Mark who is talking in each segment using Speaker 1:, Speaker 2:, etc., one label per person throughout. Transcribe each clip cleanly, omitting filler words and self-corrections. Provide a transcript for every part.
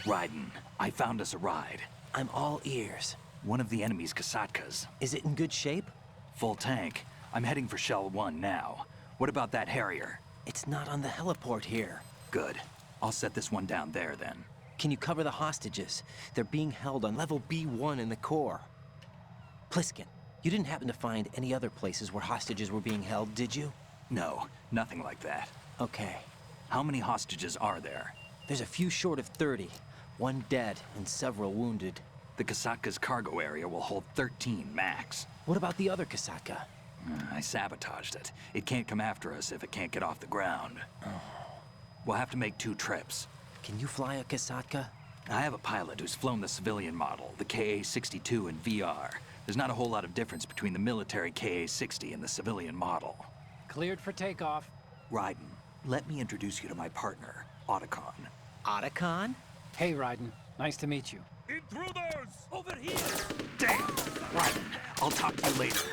Speaker 1: Raiden, I found us a ride.
Speaker 2: I'm all ears.
Speaker 1: One of the enemy's Kasatkas.
Speaker 2: Is it in good shape?
Speaker 1: Full tank. I'm heading for Shell 1 now. What about that Harrier?
Speaker 2: It's not on the heliport here.
Speaker 1: Good. I'll set this one down there then.
Speaker 2: Can you cover the hostages? They're being held on level B1 in the core. Pliskin, you didn't happen to find any other places where hostages were being held, did you?
Speaker 1: No, nothing like that.
Speaker 2: Okay.
Speaker 1: How many hostages are there?
Speaker 2: There's a few short of 30. One dead and several wounded.
Speaker 1: The Kasatka's cargo area will hold 13 max.
Speaker 2: What about the other Kasatka?
Speaker 1: I sabotaged it. It can't come after us if it can't get off the ground. We'll have to make 2 trips.
Speaker 2: Can you fly a Kasatka?
Speaker 1: I have a pilot who's flown the civilian model, the KA-62 in VR. There's not a whole lot of difference between the military KA-60 and the civilian model.
Speaker 3: Cleared for takeoff.
Speaker 1: Raiden, let me introduce you to my partner, Otacon.
Speaker 2: Otacon?
Speaker 3: Hey, Raiden. Nice to meet you.
Speaker 4: Intruders!
Speaker 1: Over here! Damn! Raiden, I'll talk to you later.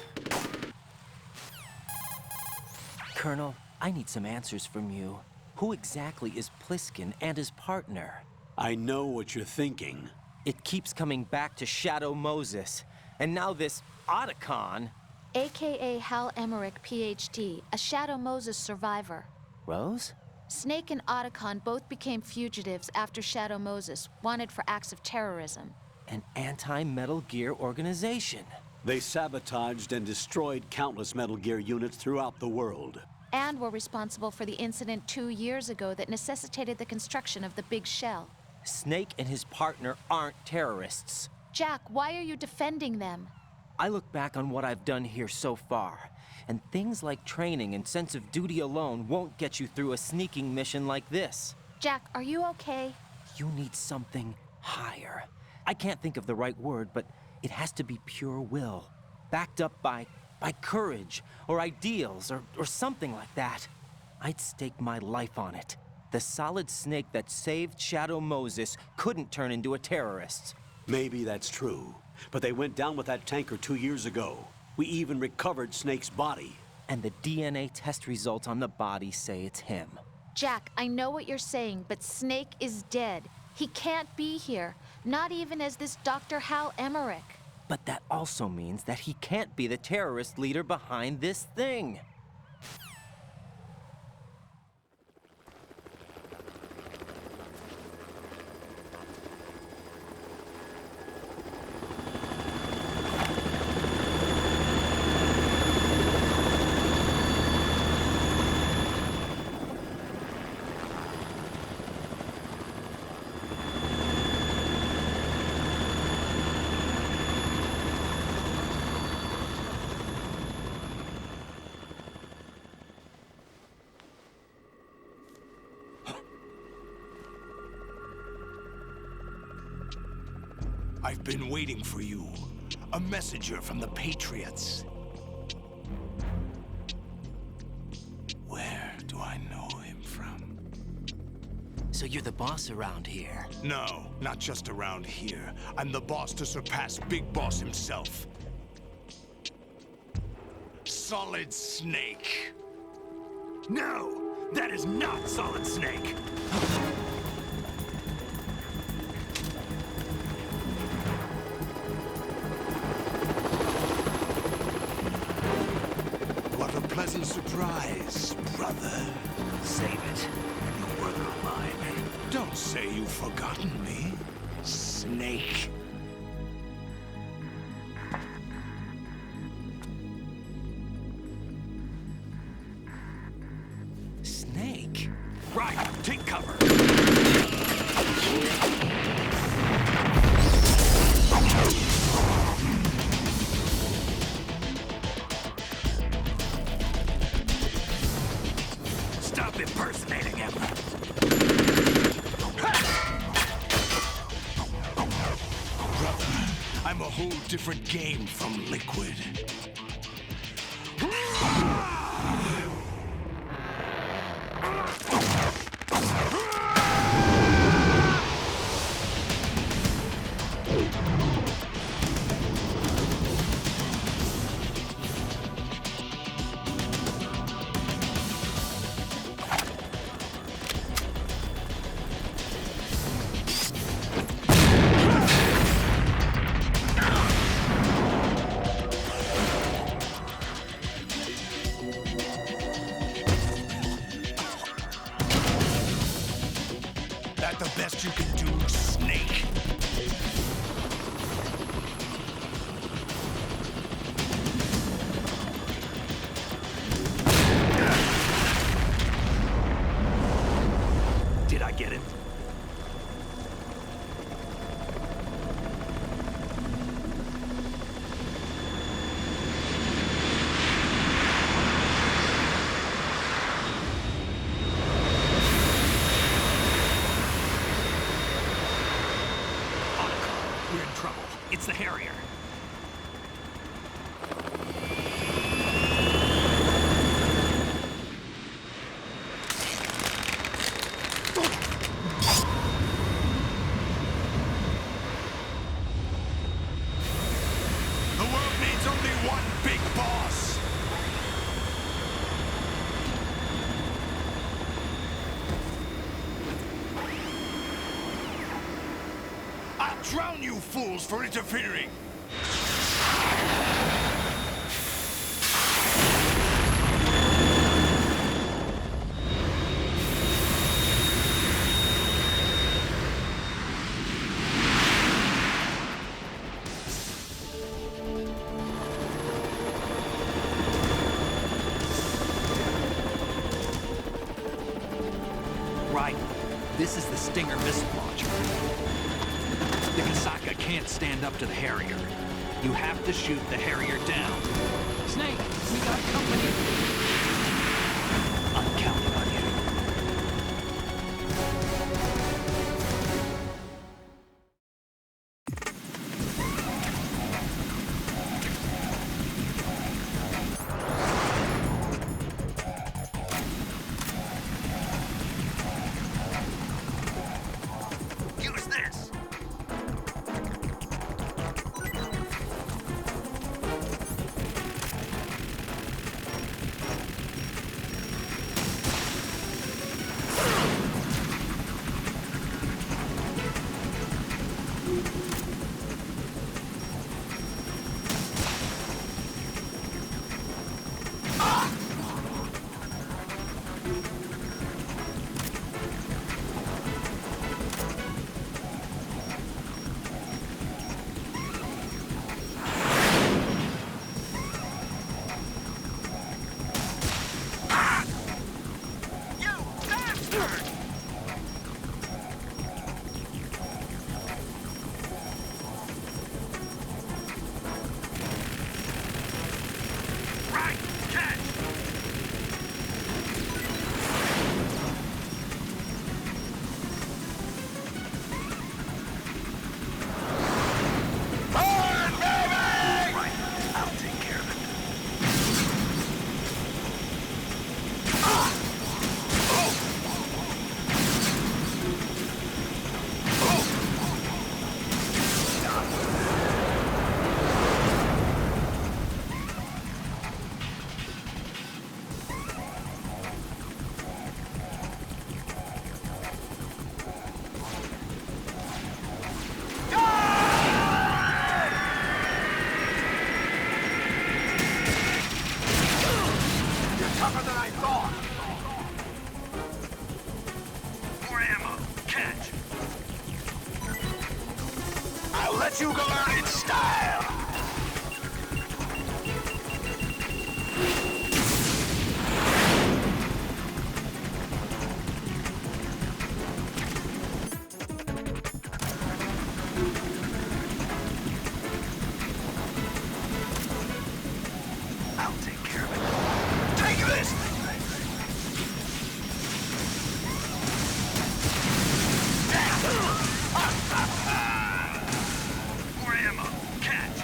Speaker 2: Colonel, I need some answers from you. Who exactly is Pliskin and his partner?
Speaker 4: I know what you're thinking.
Speaker 2: It keeps coming back to Shadow Moses. And now this Otacon.
Speaker 5: AKA Hal Emmerich, PhD, a Shadow Moses survivor.
Speaker 2: Rose?
Speaker 5: Snake and Otacon both became fugitives after Shadow Moses, wanted for acts of terrorism.
Speaker 2: An anti-Metal Gear organization.
Speaker 4: They sabotaged and destroyed countless Metal Gear units throughout the world.
Speaker 5: And were responsible for the incident 2 years ago that necessitated the construction of the Big Shell.
Speaker 2: Snake and his partner aren't terrorists.
Speaker 5: Jack, why are you defending them?
Speaker 2: I look back on what I've done here so far, and things like training and sense of duty alone won't get you through a sneaking mission like this.
Speaker 5: Jack, are you okay?
Speaker 2: You need something higher. I can't think of the right word, but it has to be pure will, backed up by courage, or ideals, or something like that. I'd stake my life on it. The solid Snake that saved Shadow Moses couldn't turn into a terrorist.
Speaker 4: Maybe that's true, but they went down with that tanker 2 years ago. We even recovered Snake's body.
Speaker 2: And the DNA test results on the body say it's him.
Speaker 5: Jack, I know what you're saying, but Snake is dead. He can't be here, not even as this Dr. Hal Emmerich.
Speaker 2: But that also means that he can't be the terrorist leader behind this thing.
Speaker 6: I've been waiting for you. A messenger from the Patriots. Where do I know him from?
Speaker 2: So you're the boss around here?
Speaker 6: No, not just around here. I'm the boss to surpass Big Boss himself. Solid Snake.
Speaker 1: No! That is not Solid Snake!
Speaker 6: What a pleasant surprise, brother.
Speaker 1: Save it. You brother of mine.
Speaker 6: Don't say you've forgotten me, Snake.
Speaker 2: Snake?
Speaker 1: Right, take cover! Stop impersonating him!
Speaker 6: Brother, I'm a whole different game from Liquid.
Speaker 1: Harrier.
Speaker 6: The world needs only one big boss. I'll drown you fools for interfering.
Speaker 1: Right. This is the Stinger missile launcher. The Kasaka can't stand up to the Harrier. You have to shoot the Harrier down.
Speaker 3: Snake, we got company.
Speaker 1: I'm counting on you. Use this. Right, catch! Right, I'll take care of it. More ammo. Catch. I'll let you go out in style. I'll take care of it. Take this! More ammo. Catch.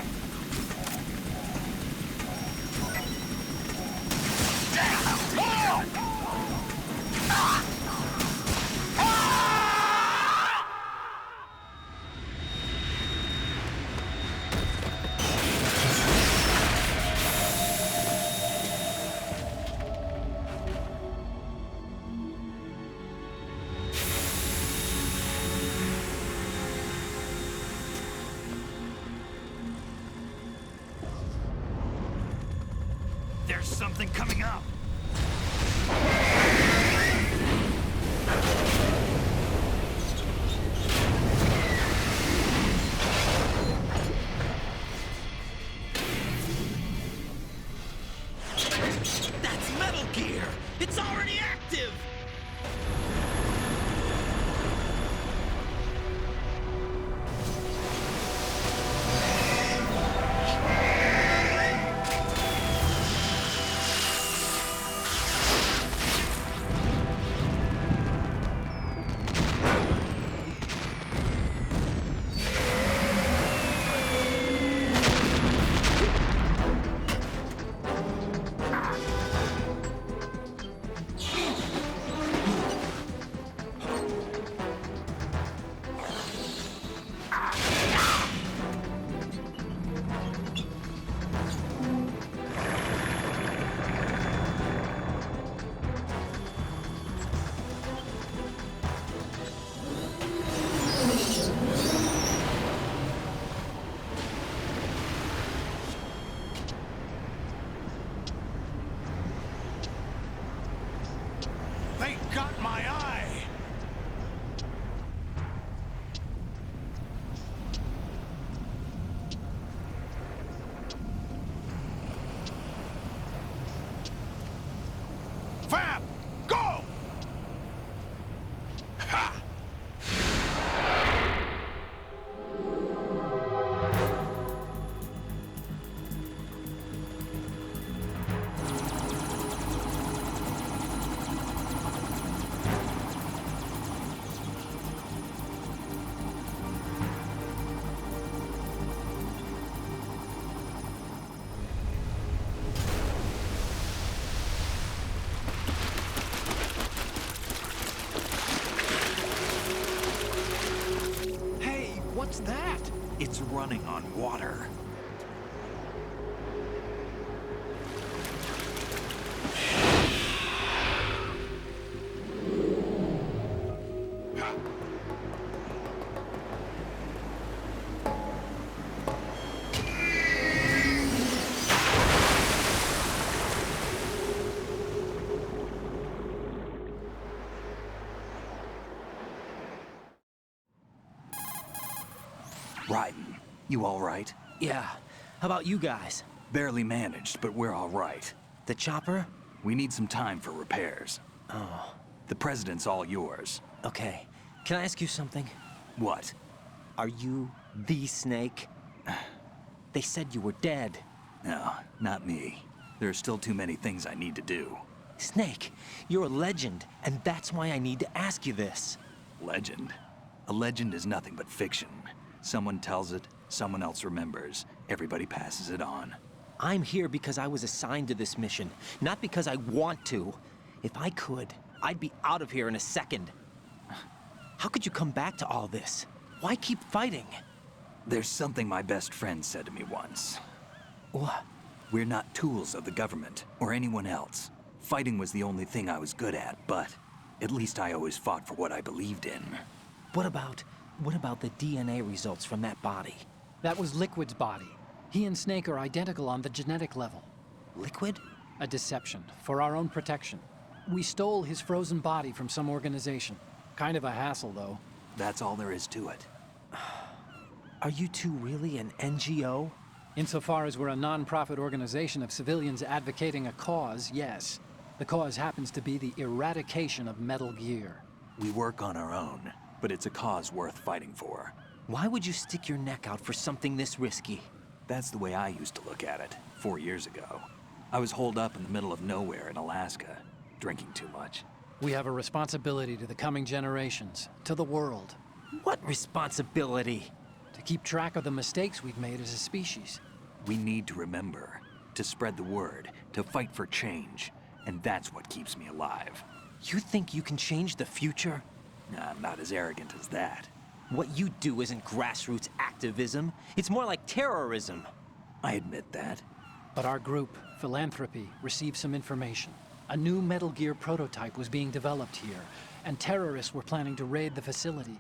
Speaker 1: There's something coming up.
Speaker 2: That's Metal Gear! It's already active!
Speaker 6: They got my eye! Fab! Go! Ha!
Speaker 3: What's that?
Speaker 1: It's running on water. Raiden, you all right?
Speaker 2: Yeah. How about you guys?
Speaker 1: Barely managed, but we're all right.
Speaker 2: The chopper?
Speaker 1: We need some time for repairs.
Speaker 2: Oh,
Speaker 1: The president's all yours.
Speaker 2: okay. Can I ask you something?
Speaker 1: What?
Speaker 2: Are you the Snake? They said you were dead.
Speaker 1: No, not me. There are still too many things I need to do.
Speaker 2: Snake, you're a legend, and that's why I need to ask you this.
Speaker 1: Legend? A legend is nothing but fiction. Someone tells it, someone else remembers. Everybody passes it on.
Speaker 2: I'm here because I was assigned to this mission, not because I want to. If I could, I'd be out of here in a second. How could you come back to all this? Why keep fighting?
Speaker 1: There's something my best friend said to me once.
Speaker 2: What?
Speaker 1: We're not tools of the government or anyone else. Fighting was the only thing I was good at, but at least I always fought for what I believed in.
Speaker 2: What about the DNA results from that body?
Speaker 3: That was Liquid's body. He and Snake are identical on the genetic level.
Speaker 2: Liquid?
Speaker 3: A deception, for our own protection. We stole his frozen body from some organization. Kind of a hassle, though.
Speaker 1: That's all there is to it.
Speaker 2: Are you two really an NGO?
Speaker 3: Insofar as we're a non-profit organization of civilians advocating a cause, yes. The cause happens to be the eradication of Metal Gear.
Speaker 1: We work on our own, but it's a cause worth fighting for.
Speaker 2: Why would you stick your neck out for something this risky?
Speaker 1: That's the way I used to look at it 4 years ago. I was holed up in the middle of nowhere in Alaska, drinking too much.
Speaker 3: We have a responsibility to the coming generations, to the world,
Speaker 2: What responsibility?
Speaker 3: to keep track of the mistakes we've made as a species.
Speaker 1: We need to remember, to spread the word, to fight for change, and that's what keeps me alive.
Speaker 2: You think you can change the future?
Speaker 1: Nah, I'm not as arrogant as that.
Speaker 2: What you do isn't grassroots activism. It's more like terrorism.
Speaker 1: I admit that.
Speaker 3: But our group, Philanthropy, received some information. A new Metal Gear prototype was being developed here, and terrorists were planning to raid the facility.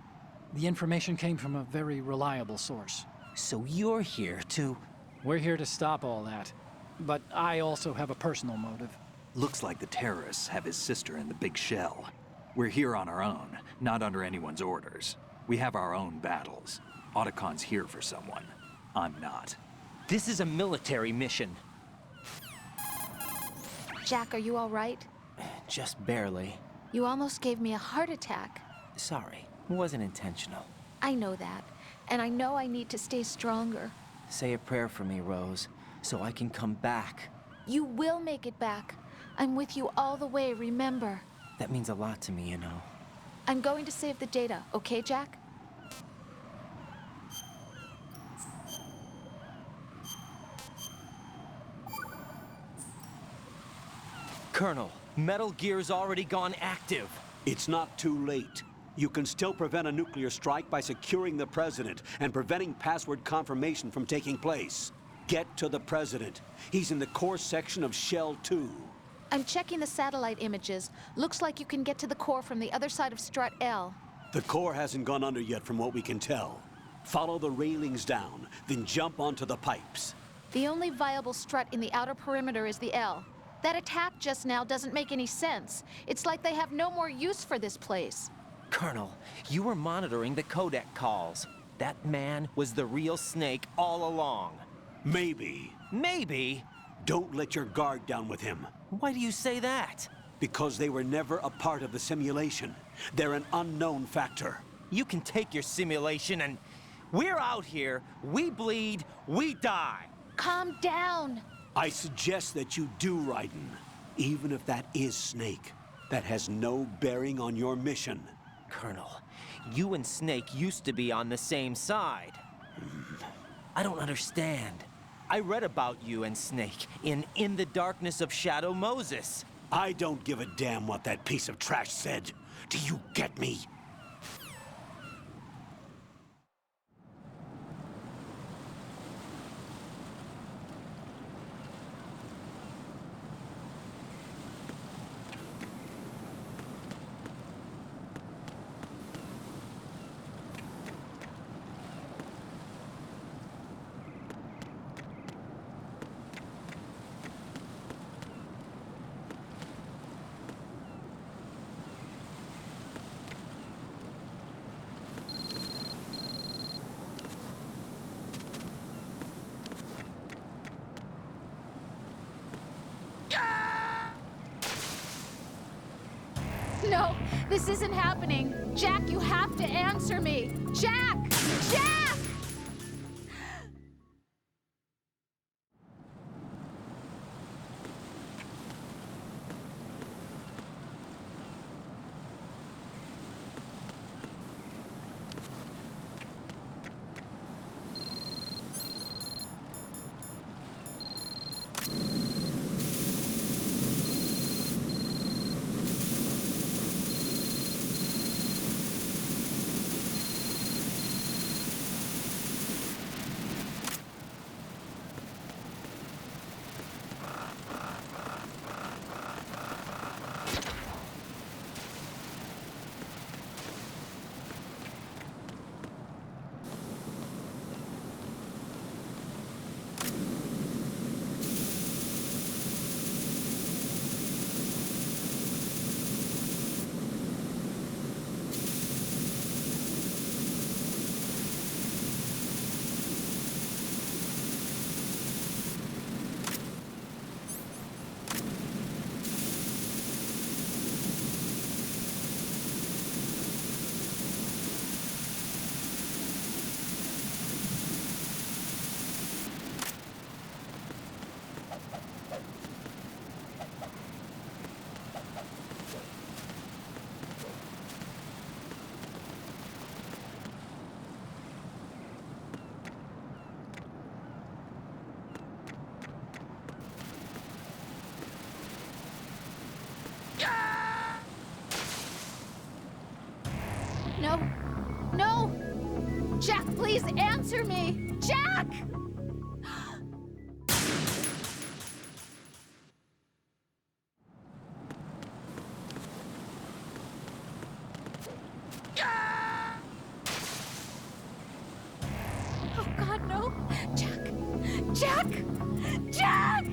Speaker 3: The information came from a very reliable source.
Speaker 2: So you're here to...
Speaker 3: We're here to stop all that. But I also have a personal motive.
Speaker 1: Looks like the terrorists have his sister in the big shell. We're here on our own, not under anyone's orders. We have our own battles. Otacon's here for someone. I'm not.
Speaker 2: This is a military mission.
Speaker 5: Jack, are you all right?
Speaker 2: Just barely.
Speaker 5: You almost gave me a heart attack.
Speaker 2: Sorry, it wasn't intentional.
Speaker 5: I know that, and I know I need to stay stronger.
Speaker 2: Say a prayer for me, Rose, so I can come back.
Speaker 5: You will make it back. I'm with you all the way, remember.
Speaker 2: That means a lot to me, you know.
Speaker 5: I'm going to save the data, okay, Jack?
Speaker 2: Colonel, Metal Gear's already gone active.
Speaker 4: It's not too late. You can still prevent a nuclear strike by securing the president and preventing password confirmation from taking place. Get to the president. He's in the core section of Shell 2.
Speaker 5: I'm checking the satellite images. Looks like you can get to the core from the other side of Strut L.
Speaker 4: The core hasn't gone under yet from what we can tell. Follow the railings down, then jump onto the pipes.
Speaker 5: The only viable strut in the outer perimeter is the L. That attack just now doesn't make any sense. It's like they have no more use for this place.
Speaker 2: Colonel, you were monitoring the codec calls. That man was the real Snake all along.
Speaker 4: Maybe.
Speaker 2: Maybe?
Speaker 4: Don't let your guard down with him.
Speaker 2: Why do you say that?
Speaker 4: Because they were never a part of the simulation. They're an unknown factor.
Speaker 2: You can take your simulation and... We're out here, we bleed, we die.
Speaker 5: Calm down.
Speaker 4: I suggest that you do, Raiden. Even if that is Snake. That has no bearing on your mission.
Speaker 2: Colonel, you and Snake used to be on the same side. I don't understand. I read about you and Snake in the Darkness of Shadow Moses.
Speaker 4: I don't give a damn what that piece of trash said. Do you get me?
Speaker 5: No, this isn't happening. Jack, you have to answer me. Jack! Jack! No. No! Jack, please answer me! Jack! Oh, God, no! Jack! Jack! Jack!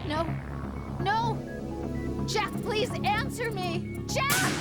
Speaker 5: No. No! Jack, please answer me! Jack!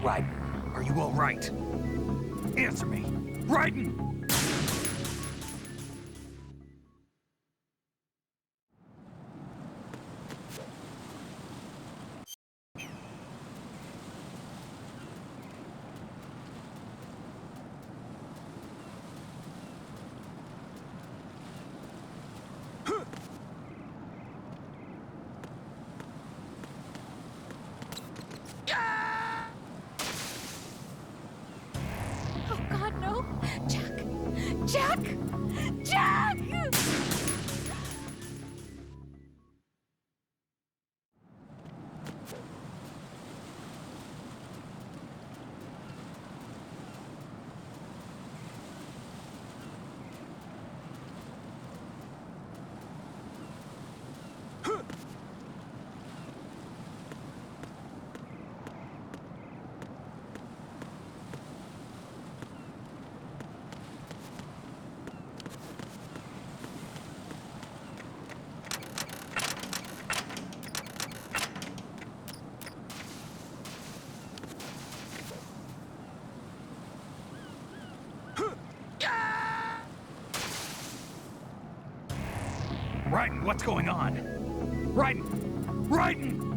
Speaker 1: Raiden, are you all right? Answer me. Raiden!
Speaker 5: Oh God, no! Jack! Jack! Jack!
Speaker 1: Raiden, what's going on? Raiden! Raiden!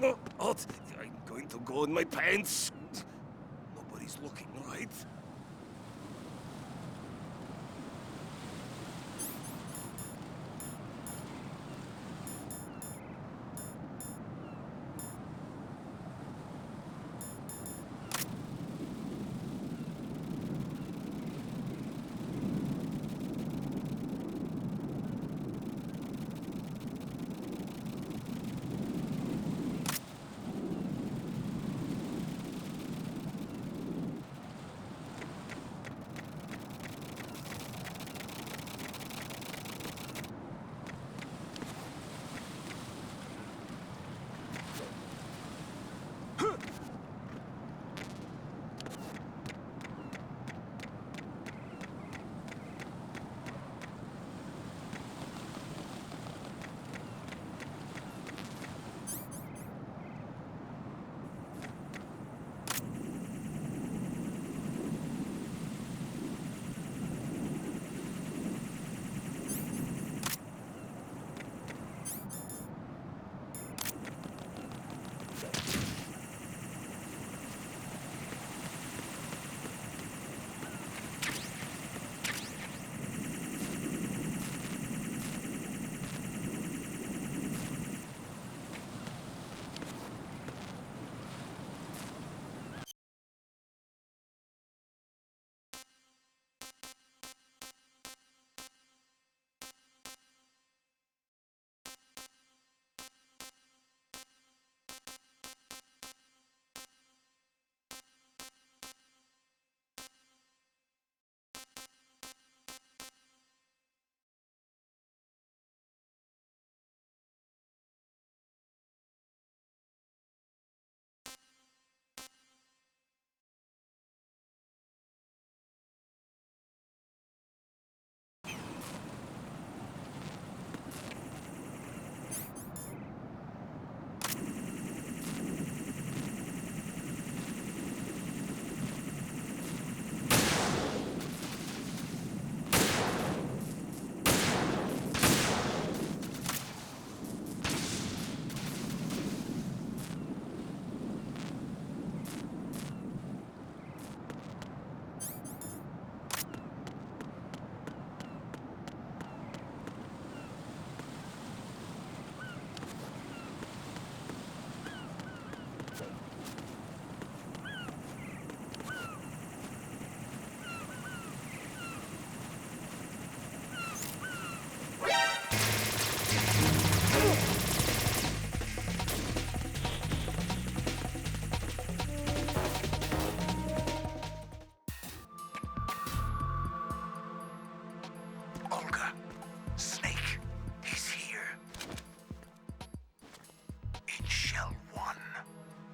Speaker 7: No, what? I'm going to go in my pants. Nobody's looking, right?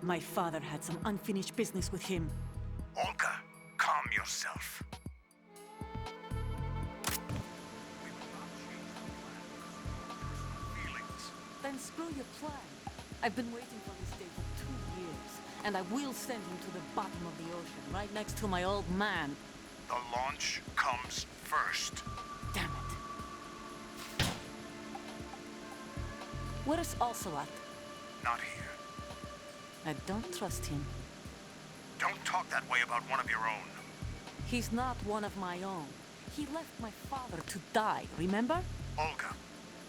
Speaker 8: My father had some unfinished business with him.
Speaker 6: Olga, calm yourself.
Speaker 8: Then screw your plan. I've been waiting for this day for 2 years, and I will send him to the bottom of the ocean, right next to my old man.
Speaker 6: The launch comes first.
Speaker 8: Damn it. Where's Ocelot?
Speaker 6: Not here.
Speaker 8: I don't trust him.
Speaker 6: Don't talk that way about one of your own.
Speaker 8: He's not one of my own. He left my father to die, remember?
Speaker 6: Olga,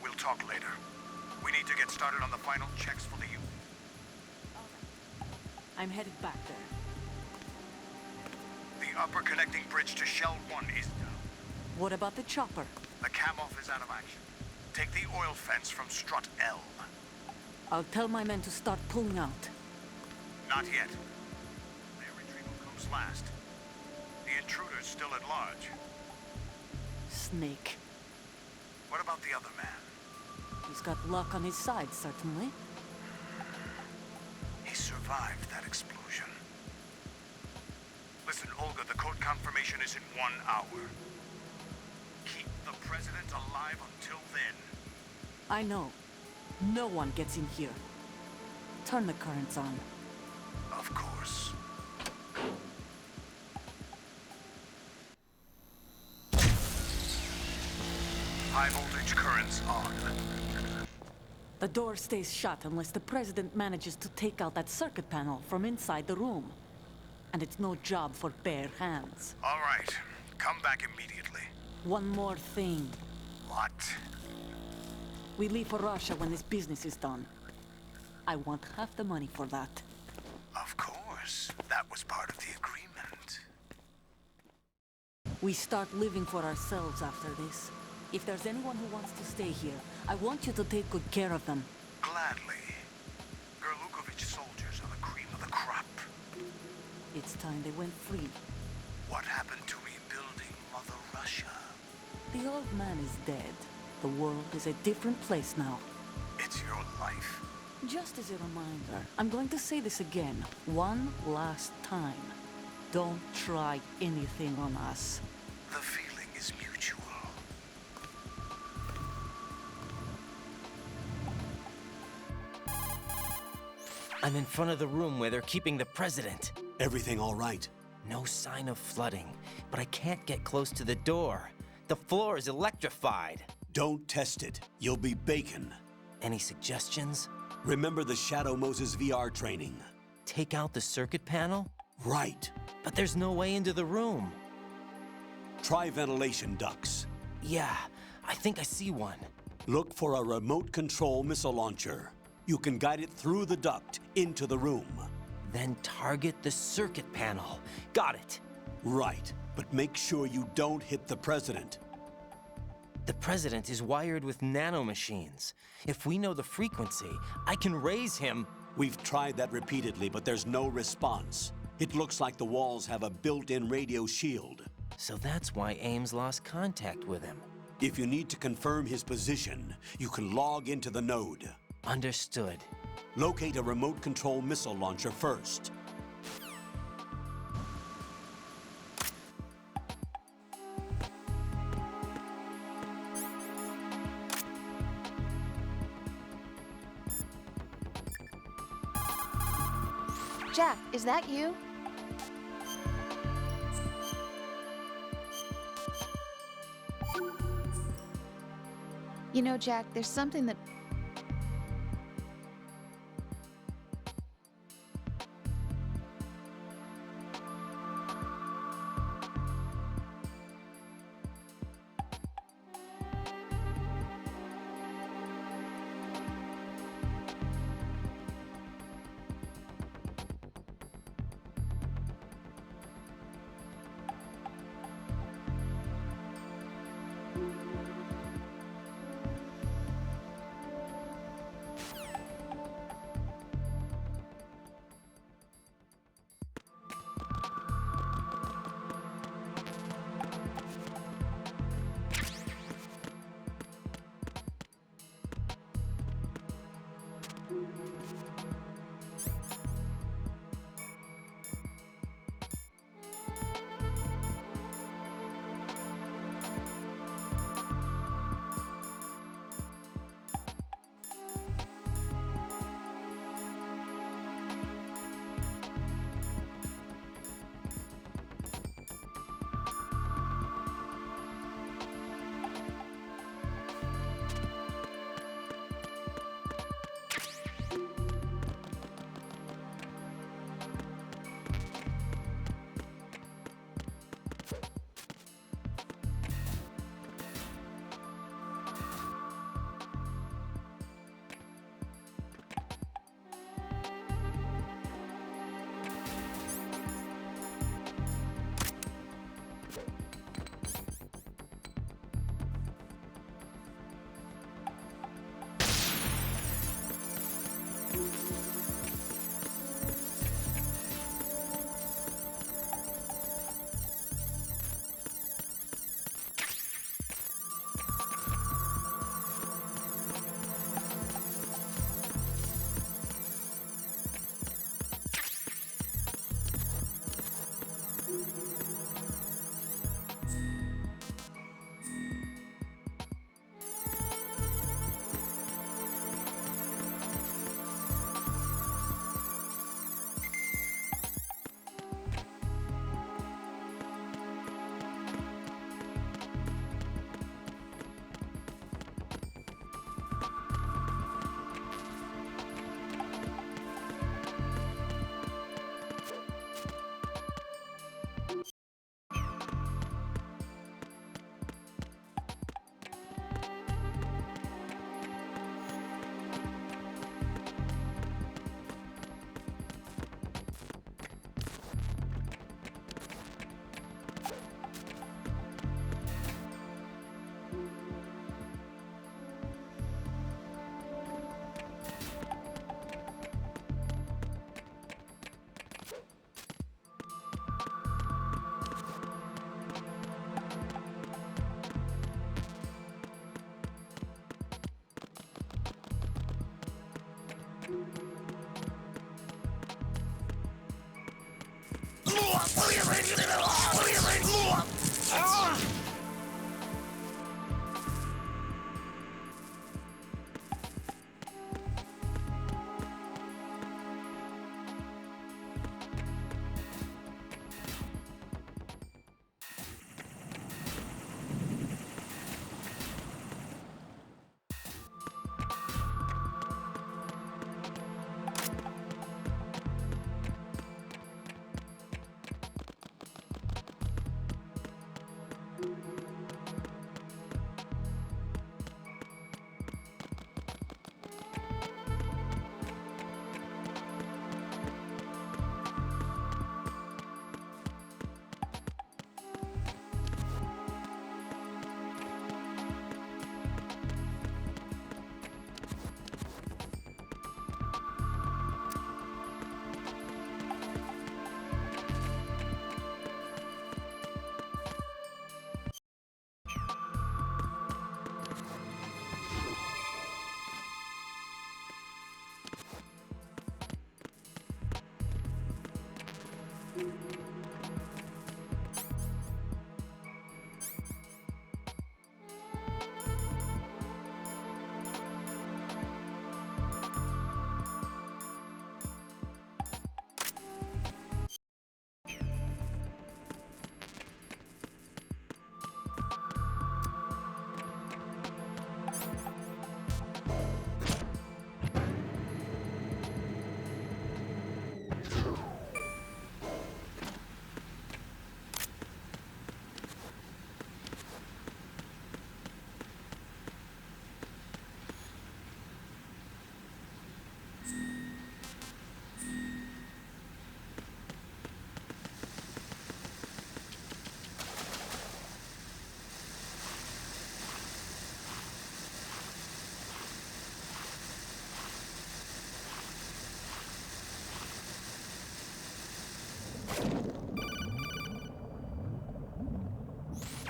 Speaker 6: we'll talk later. We need to get started on the final checks for the youth.
Speaker 8: I'm headed back there.
Speaker 6: The upper connecting bridge to Shell 1 is down.
Speaker 8: What about the chopper?
Speaker 6: The cam-off is out of action. Take the oil fence from strut L.
Speaker 8: I'll tell my men to start pulling out.
Speaker 6: Not yet. Their retrieval comes last. The intruder's still at large.
Speaker 8: Snake.
Speaker 6: What about the other man?
Speaker 8: He's got luck on his side, certainly.
Speaker 6: He survived that explosion. Listen, Olga, the code confirmation is in 1 hour. Keep the president alive until then.
Speaker 8: I know. No one gets in here. Turn the currents on.
Speaker 6: Of course. High voltage currents on.
Speaker 8: The door stays shut unless the president manages to take out that circuit panel from inside the room. And it's no job for bare hands.
Speaker 6: All right. Come back immediately.
Speaker 8: One more thing.
Speaker 6: What?
Speaker 8: We leave for Russia when this business is done. I want half the money for that.
Speaker 6: Of course. That was part of the agreement.
Speaker 8: We start living for ourselves after this. If there's anyone who wants to stay here, I want you to take good care of them.
Speaker 6: Gladly. Gerlukovich soldiers are the cream of the crop.
Speaker 8: It's time they went free.
Speaker 6: What happened to rebuilding Mother Russia?
Speaker 8: The old man is dead. The world is a different place now.
Speaker 6: It's your life.
Speaker 8: Just as a reminder, I'm going to say this again, one last time. Don't try anything on us.
Speaker 6: The feeling is mutual.
Speaker 2: I'm in front of the room where they're keeping the president.
Speaker 4: Everything all right?
Speaker 2: No sign of flooding, but I can't get close to the door. The floor is electrified.
Speaker 4: Don't test it. You'll be bacon.
Speaker 2: Any suggestions?
Speaker 4: Remember the Shadow Moses VR training?
Speaker 2: Take out the circuit panel?
Speaker 4: Right.
Speaker 2: But there's no way into the room.
Speaker 4: Try ventilation ducts.
Speaker 2: Yeah, I think I see one.
Speaker 4: Look for a remote control missile launcher. You can guide it through the duct into the room.
Speaker 2: Then target the circuit panel. Got it.
Speaker 4: Right, but make sure you don't hit the president.
Speaker 2: The president is wired with nanomachines. If we know the frequency, I can raise him.
Speaker 4: We've tried that repeatedly, but there's no response. It looks like the walls have a built-in radio shield.
Speaker 2: So that's why Ames lost contact with him.
Speaker 4: If you need to confirm his position, you can log into the node.
Speaker 2: Understood.
Speaker 4: Locate a remote control missile launcher first.
Speaker 5: Jack, is that you? You know, Jack, there's something that...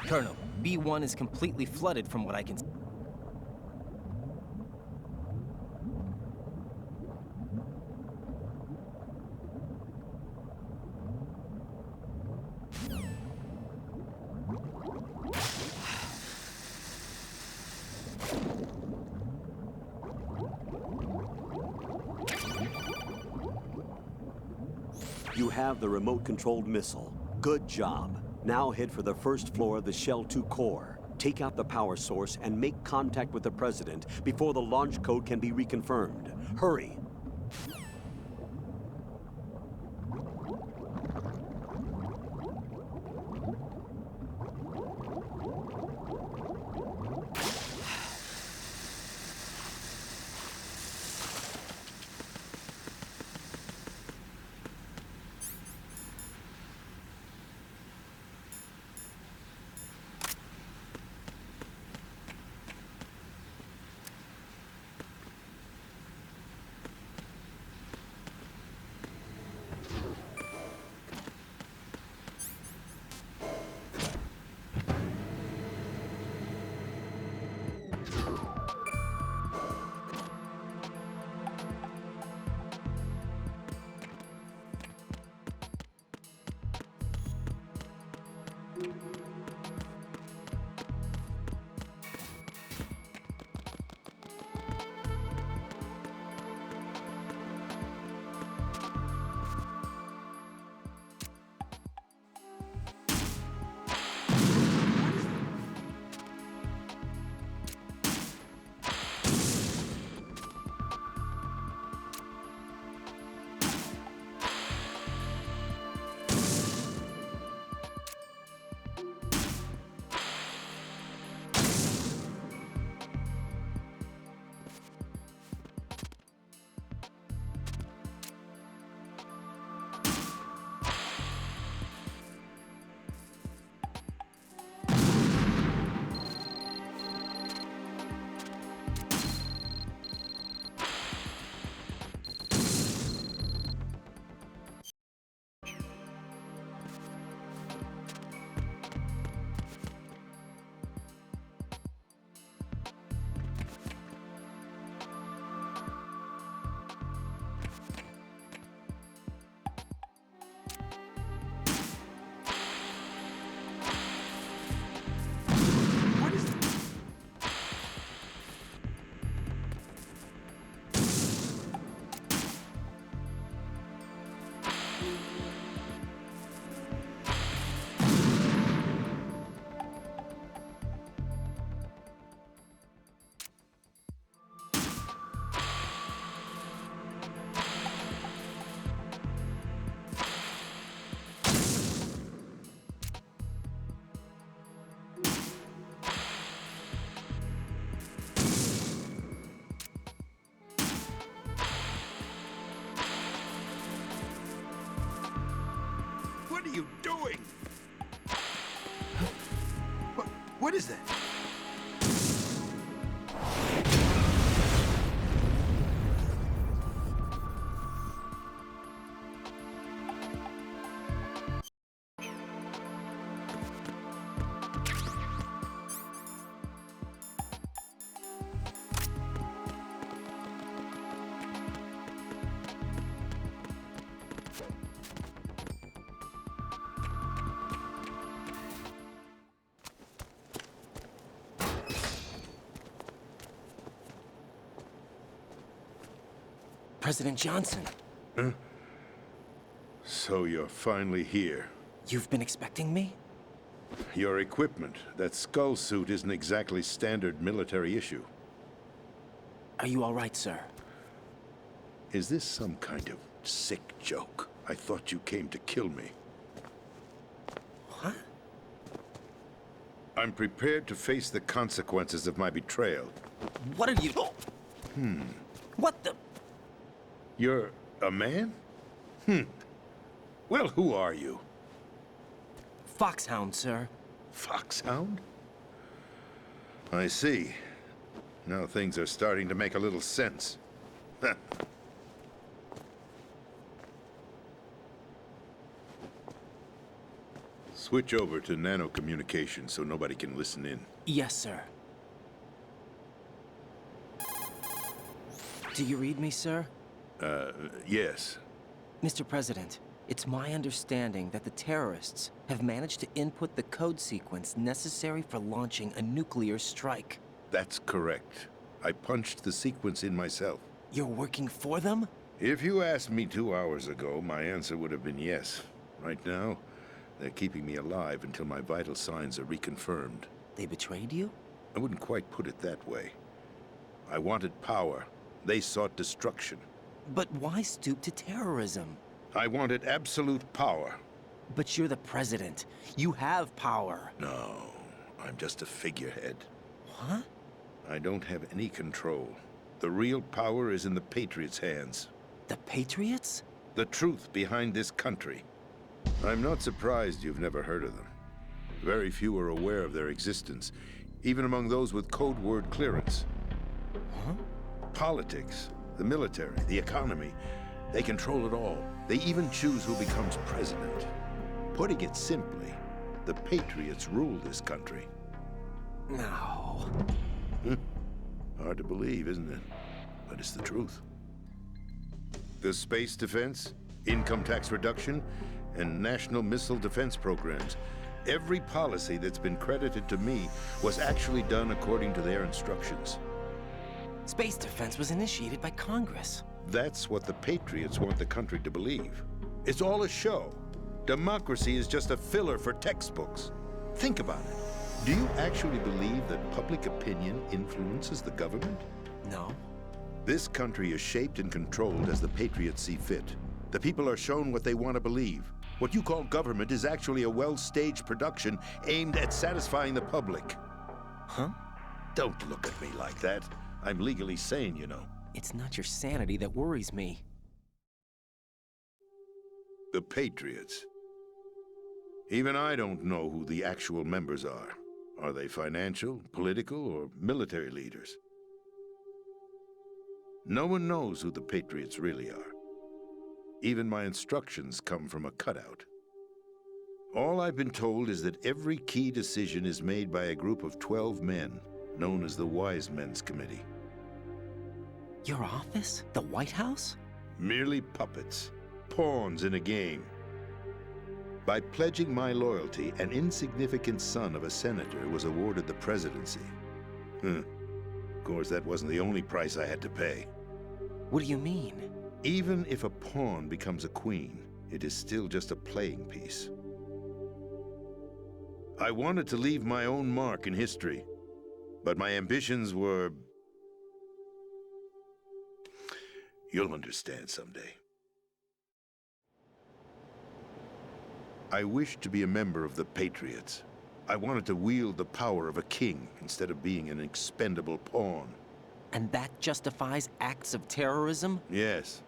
Speaker 2: Colonel, B1 is completely flooded from what I can see.
Speaker 4: You have the remote-controlled missile. Good job. Now head for the first floor of the Shell 2 core. Take out the power source and make contact with the President before the launch code can be reconfirmed. Hurry.
Speaker 9: What are you doing? What is that?
Speaker 2: President Johnson.
Speaker 10: Huh? So you're finally here.
Speaker 2: You've been expecting me?
Speaker 10: Your equipment, that skull suit isn't exactly standard military issue.
Speaker 2: Are you all right, sir?
Speaker 10: Is this some kind of sick joke? I thought you came to kill me.
Speaker 2: What?
Speaker 10: I'm prepared to face the consequences of my betrayal.
Speaker 2: What are you... What the...
Speaker 10: You're a man? Well, who are you?
Speaker 2: Foxhound, sir.
Speaker 10: Foxhound? I see. Now things are starting to make a little sense. Switch over to nano-communication so nobody can listen in.
Speaker 2: Yes, sir. Do you read me, sir?
Speaker 10: Yes.
Speaker 2: Mr. President, it's my understanding that the terrorists have managed to input the code sequence necessary for launching a nuclear strike.
Speaker 10: That's correct. I punched the sequence in myself.
Speaker 2: You're working for them?
Speaker 10: If you asked me 2 hours ago, my answer would have been yes. Right now, they're keeping me alive until my vital signs are reconfirmed.
Speaker 2: They betrayed you?
Speaker 10: I wouldn't quite put it that way. I wanted power. They sought destruction.
Speaker 2: But why stoop to terrorism?
Speaker 10: I wanted absolute power.
Speaker 2: But you're the president. You have power.
Speaker 10: No, I'm just a figurehead.
Speaker 2: What?
Speaker 10: I don't have any control. The real power is in the Patriots' hands.
Speaker 2: The Patriots?
Speaker 10: The truth behind this country. I'm not surprised you've never heard of them. Very few are aware of their existence, even among those with code word clearance.
Speaker 2: Huh?
Speaker 10: Politics, the military, the economy, they control it all. They even choose who becomes president. Putting it simply, the Patriots rule this country.
Speaker 2: No.
Speaker 10: Hard to believe, isn't it? But it's the truth. The space defense, income tax reduction, and national missile defense programs. Every policy that's been credited to me was actually done according to their instructions.
Speaker 2: Space defense was initiated by Congress.
Speaker 10: That's what the Patriots want the country to believe. It's all a show. Democracy is just a filler for textbooks. Think about it. Do you actually believe that public opinion influences the government?
Speaker 2: No.
Speaker 10: This country is shaped and controlled as the Patriots see fit. The people are shown what they want to believe. What you call government is actually a well-staged production aimed at satisfying the public.
Speaker 2: Huh?
Speaker 10: Don't look at me like that. I'm legally sane, you know.
Speaker 2: It's not your sanity that worries me.
Speaker 10: The Patriots. Even I don't know who the actual members are. Are they financial, political, or military leaders? No one knows who the Patriots really are. Even my instructions come from a cutout. All I've been told is that every key decision is made by a group of 12 men, known as the Wise Men's Committee.
Speaker 2: Your office? The White House?
Speaker 10: Merely puppets, pawns in a game. By pledging my loyalty, an insignificant son of a senator was awarded the presidency. Of course, that wasn't the only price I had to pay.
Speaker 2: What do you mean?
Speaker 10: Even if a pawn becomes a queen, it is still just a playing piece. I wanted to leave my own mark in history, but my ambitions were... You'll understand someday. I wished to be a member of the Patriots. I wanted to wield the power of a king instead of being an expendable pawn.
Speaker 2: And that justifies acts of terrorism?
Speaker 10: Yes.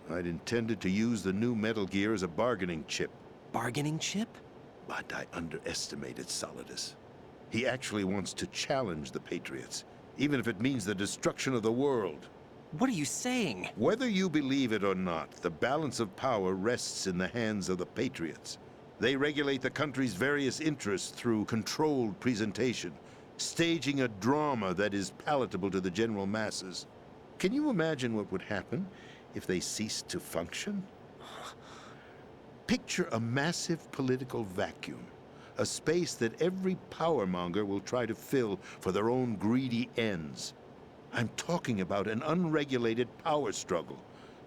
Speaker 10: I'd intended to use the new Metal Gear as a bargaining chip.
Speaker 2: Bargaining chip?
Speaker 10: But I underestimated Solidus. He actually wants to challenge the Patriots, even if it means the destruction of the world.
Speaker 2: What are you saying?
Speaker 10: Whether you believe it or not, the balance of power rests in the hands of the Patriots. They regulate the country's various interests through controlled presentation, staging a drama that is palatable to the general masses. Can you imagine what would happen if they ceased to function? Picture a massive political vacuum, a space that every powermonger will try to fill for their own greedy ends. I'm talking about an unregulated power struggle,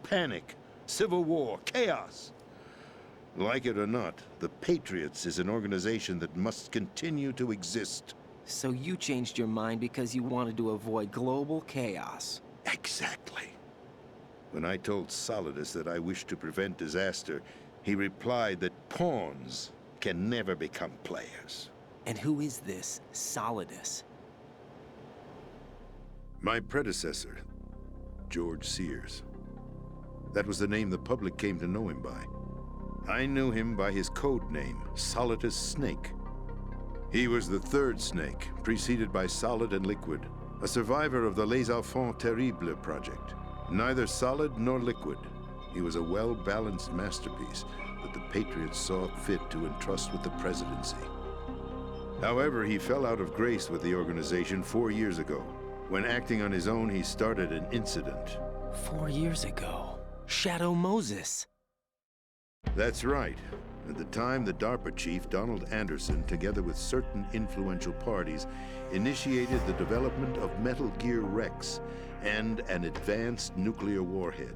Speaker 10: panic, civil war, chaos. Like it or not, the Patriots is an organization that must continue to exist.
Speaker 2: So you changed your mind because you wanted to avoid global chaos.
Speaker 10: Exactly. When I told Solidus that I wished to prevent disaster, he replied that pawns can never become players.
Speaker 2: And who is this Solidus?
Speaker 10: My predecessor, George Sears. That was the name the public came to know him by. I knew him by his code name, Solidus Snake. He was the third Snake, preceded by Solid and Liquid, a survivor of the Les Enfants Terribles project. Neither solid nor liquid, he was a well-balanced masterpiece that the Patriots saw fit to entrust with the presidency. However, he fell out of grace with the organization 4 years ago. When acting on his own, he started an incident.
Speaker 2: 4 years ago? Shadow Moses.
Speaker 10: That's right. At the time, the DARPA chief, Donald Anderson, together with certain influential parties, initiated the development of Metal Gear Rex and an advanced nuclear warhead.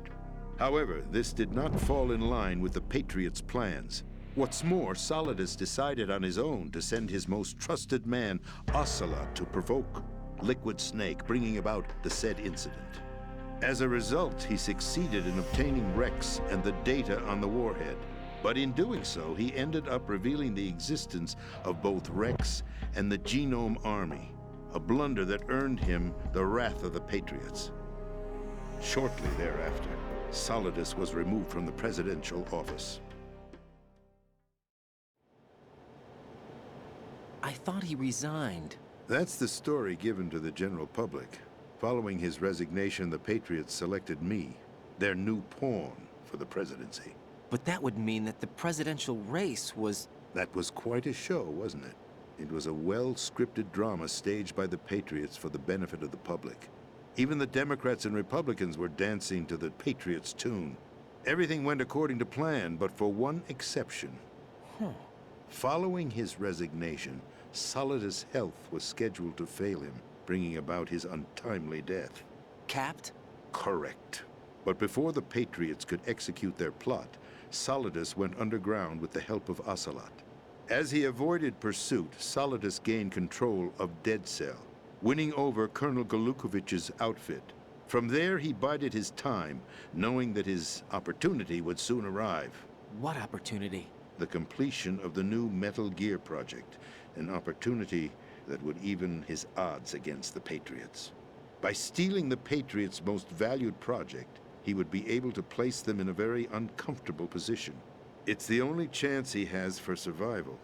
Speaker 10: However, this did not fall in line with the Patriots' plans. What's more, Solidus decided on his own to send his most trusted man, Ocelot, to provoke Liquid Snake, bringing about the said incident. As a result, he succeeded in obtaining Rex and the data on the warhead. But in doing so, he ended up revealing the existence of both Rex and the Genome Army, a blunder that earned him the wrath of the Patriots. Shortly thereafter, Solidus was removed from the presidential office.
Speaker 2: I thought he resigned.
Speaker 10: That's the story given to the general public. Following his resignation, the Patriots selected me, their new pawn, for the presidency.
Speaker 2: But that would mean that the presidential race was...
Speaker 10: That was quite a show, wasn't it? It was a well-scripted drama staged by the Patriots for the benefit of the public. Even the Democrats and Republicans were dancing to the Patriots' tune. Everything went according to plan, but for one exception. Following his resignation, Solidus' health was scheduled to fail him, bringing about his untimely death.
Speaker 2: Capped?
Speaker 10: Correct. But before the Patriots could execute their plot, Solidus went underground with the help of Ocelot. As he avoided pursuit, Solidus gained control of Dead Cell, winning over Colonel Golukovich's outfit. From there, he bided his time, knowing that his opportunity would soon arrive.
Speaker 2: What opportunity?
Speaker 10: The completion of the new Metal Gear project, an opportunity that would even his odds against the Patriots. By stealing the Patriots' most valued project, he would be able to place them in a very uncomfortable position. It's the only chance he has for survival.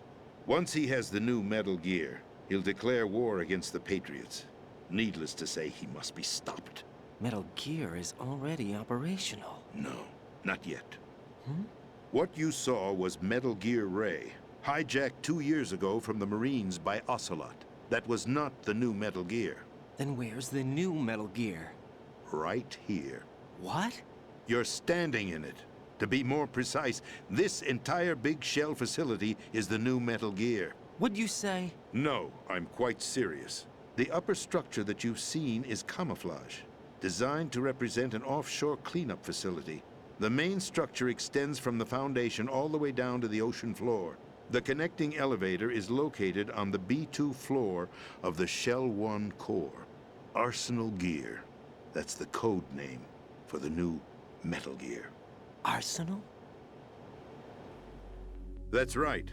Speaker 10: Once he has the new Metal Gear, he'll declare war against the Patriots. Needless to say, he must be stopped.
Speaker 2: Metal Gear is already operational.
Speaker 10: No, not yet. What you saw was Metal Gear Ray, hijacked 2 years ago from the Marines by Ocelot. That was not the new Metal Gear.
Speaker 2: Then where's the new Metal Gear?
Speaker 10: Right here.
Speaker 2: What?
Speaker 10: You're standing in it. To be more precise, this entire big shell facility is the new Metal Gear.
Speaker 2: What'd you say?
Speaker 10: No, I'm quite serious. The upper structure that you've seen is camouflage, designed to represent an offshore cleanup facility. The main structure extends from the foundation all the way down to the ocean floor. The connecting elevator is located on the B2 floor of the Shell 1 core. Arsenal Gear. That's the code name for the new Metal Gear.
Speaker 2: Arsenal?
Speaker 10: That's right.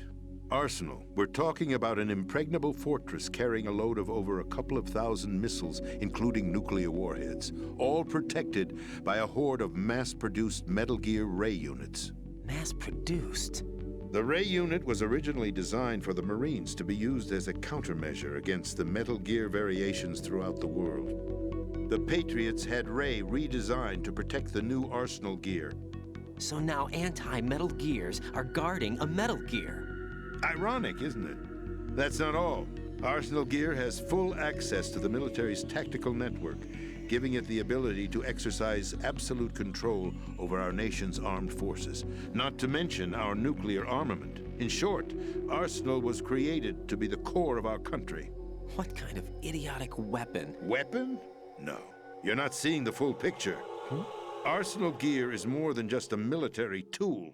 Speaker 10: Arsenal. We're talking about an impregnable fortress carrying a load of over a couple of thousand missiles, including nuclear warheads, all protected by a horde of mass-produced Metal Gear Ray units.
Speaker 2: Mass-produced?
Speaker 10: The Ray unit was originally designed for the Marines to be used as a countermeasure against the Metal Gear variations throughout the world. The Patriots had Ray redesigned to protect the new Arsenal Gear.
Speaker 2: So now anti-Metal Gears are guarding a Metal Gear.
Speaker 10: Ironic, isn't it? That's not all. Arsenal Gear has full access to the military's tactical network, giving it the ability to exercise absolute control over our nation's armed forces, not to mention our nuclear armament. In short, Arsenal was created to be the core of our country.
Speaker 2: What kind of idiotic weapon?
Speaker 10: Weapon? No. You're not seeing the full picture.
Speaker 2: Huh?
Speaker 10: Arsenal Gear is more than just a military tool.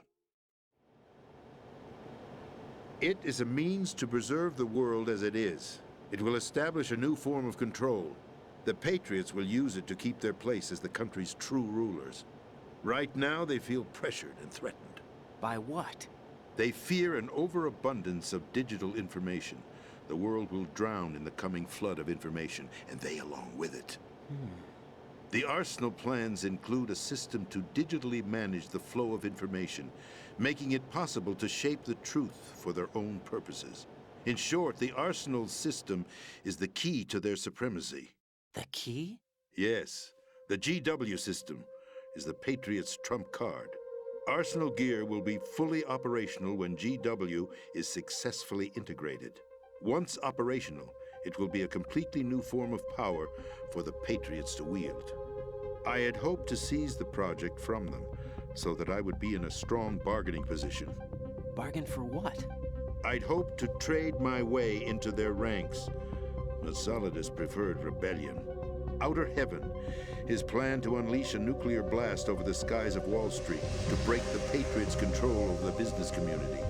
Speaker 10: It is a means to preserve the world as it is. It will establish a new form of control. The Patriots will use it to keep their place as the country's true rulers. Right now, they feel pressured and threatened.
Speaker 2: By what?
Speaker 10: They fear an overabundance of digital information. The world will drown in the coming flood of information, and they along with it. The Arsenal plans include a system to digitally manage the flow of information, making it possible to shape the truth for their own purposes. In short, the Arsenal system is the key to their supremacy.
Speaker 2: The key?
Speaker 10: Yes. The GW system is the Patriots' trump card. Arsenal Gear will be fully operational when GW is successfully integrated. Once operational, it will be a completely new form of power for the Patriots to wield. I had hoped to seize the project from them, so that I would be in a strong bargaining position.
Speaker 2: Bargain for what?
Speaker 10: I'd hoped to trade my way into their ranks, but Solidus preferred rebellion. Outer Heaven, his plan to unleash a nuclear blast over the skies of Wall Street to break the Patriots' control over the business community,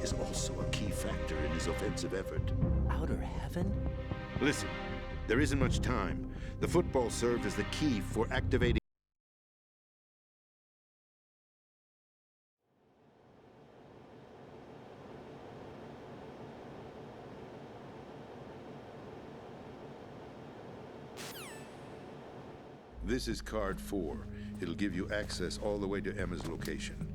Speaker 10: is also a key factor in his offensive effort.
Speaker 2: Outer Heaven?
Speaker 10: Listen, there isn't much time. The football served as the key for activating. This is card 4. It'll give you access all the way to Emma's location.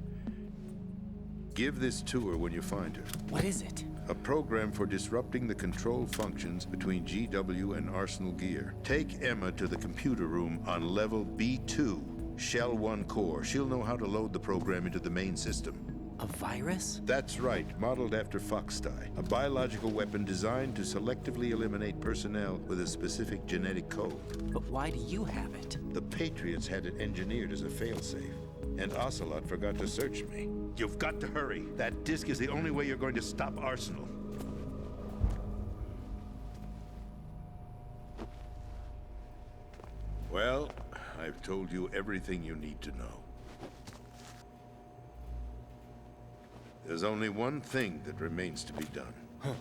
Speaker 10: Give this to her when you find her.
Speaker 2: What is it?
Speaker 10: A program for disrupting the control functions between GW and Arsenal Gear. Take Emma to the computer room on level B2, Shell 1 core. She'll know how to load the program into the main system.
Speaker 2: A virus?
Speaker 10: That's right, modeled after Foxdie. A biological weapon designed to selectively eliminate personnel with a specific genetic code.
Speaker 2: But why do you have it?
Speaker 10: The Patriots had it engineered as a failsafe. And Ocelot forgot to search me. You've got to hurry. That disk is the only way you're going to stop Arsenal. Well, I've told you everything you need to know. There's only one thing that remains to be done.
Speaker 2: Huh.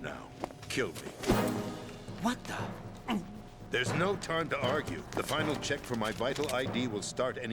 Speaker 10: Now, kill me.
Speaker 2: What the?
Speaker 10: There's no time to argue. The final check for my vital ID will start any